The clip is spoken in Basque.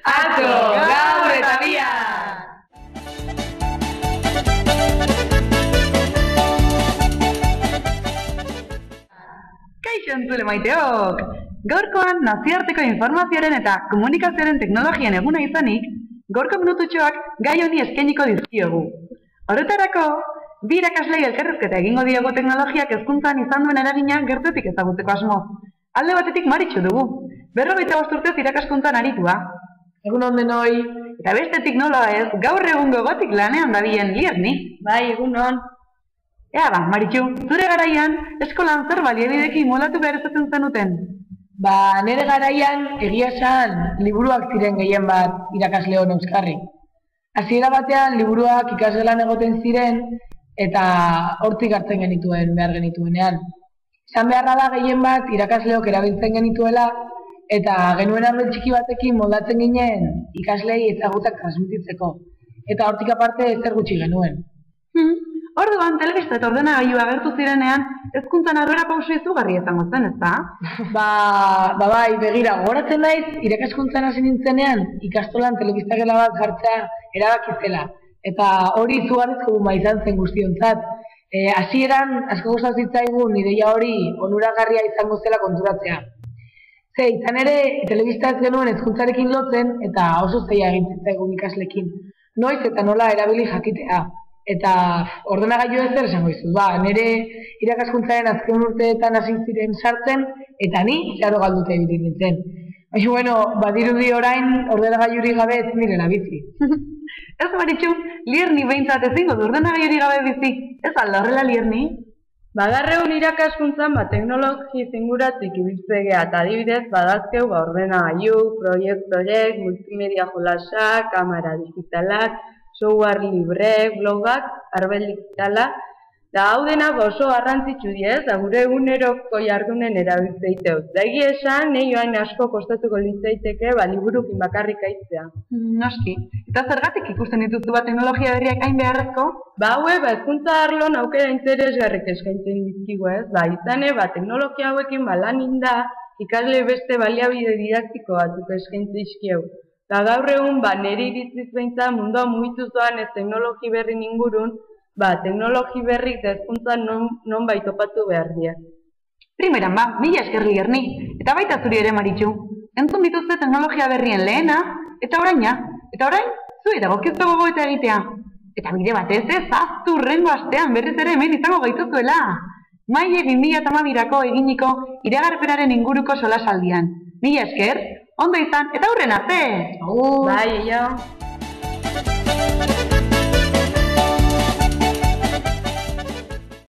Atzo, gaur eta bihar! Kaixo entzule maiteok! Gaurkoan nazioarteko informazioaren eta komunikazioaren teknologian eguna izanik, gaurko minututxoak gai honi eskainiko dizkiogu. Horretarako, bi irakaslei elkarrezketa egingo diogu teknologiak hezkuntzan izan duen eragina gertutik ezagutzeko asmo. Alde batetik Maritxu dugu, 45 urtez irakaskuntzan aritua. Egun on denoi. Eta bestetik nola ez, gaur egungo gotik lanean dabilen Lierni. Bai, egun on. Ea ba, Maritxu, zure garaian eskolan zer baliabidekin molatu behar ezatzen zenuten? Ba, nire garaian egia esan liburuak ziren gehien bat irakasleon euskarri. Hasiera batean liburuak ikasgelan egoten ziren eta hortik hartzen genituen behar genituenean. Esan beharra da gehien bat irakasleok erabiltzen genituela eta genuen arbel txiki batekin moldatzen ginen ikaslei ezagutzak transmititzeko. Eta hortik aparte ezer gutxi genuen. Orduan, telebista eta ordenagailu agertu zirenean, hezkuntzan aurrera pauso izugarri izango zen, ezta? Bai, begira, gogoratzen naiz, irakaskuntzan hasi nintzenean, ikastolan telebista gela bat jartzea erabakizela. Eta hori izugarrizko guma izan zen guztiontzat. Hasieran asko gustatzen zitzaigun ideia hori onuragarria izango zela konturatzea. Izan ere, telebista ez genuen hezkuntzarekin lotzen eta oso zaila egin zitzaigun ikaslekin. Noiz eta nola erabili jakitea. Eta ordenagailu ez zer esango dizut, nire irakaskuntzaren azken urteetan hasi ziren sartzen, eta ni zeharo galduta ibili nintzen. Baina, badirudi orain ordenagailurik gabe ez direla bizi. Ez Maritxu, Lierni behintzat ezingo du ordenagailurik gabe bizi. Ez alda horrela Lierni? Bagarreun irakaskuntzan teknologi zinguratik ibiltzegea eta adibidez badazkeu ordenagailu, proiektorek, multimedia jolasak, kamera digitalak, software libre, blogak, arbel digitala, da hau dena oso garrantzitsu diez, da gure eguneroko jardunen erabiltzeiteuz. Da egia esan, nahi joan asko kostatuko litzaiteke, liburukin bakarrik aitzea. Noski, eta zergatik ikusten dituzu teknologia berriak hain beharrezko? Hezkuntza arloan aukera interesgarrik eskaintzen dizkigu ez, izane, teknologia hauekin lan inda, ikasle beste baliabide didaktiko batzuk eskaintzen dizkiegu. Eta gaur egun, nire iritziz behintzat mundua mugitu zoan ez teknologi berrin ingurun, teknologi berrik da hezkuntza non baitopatu behar dira. Primeran mila esker Lierni, eta baita zuri ere Maritxu. Entzun dituzte teknologia berrien lehena, eta oraina. Eta orain, zuri dagokizko gogoeta egitea. Eta bide batez ez, aztu hurrengo astean berriz ere hemen izango gaituzuela. Maile 2012ko eginiko iragarpenaren inguruko solasaldian. Mila esker, ondo izan, eta hurren arte! Bai,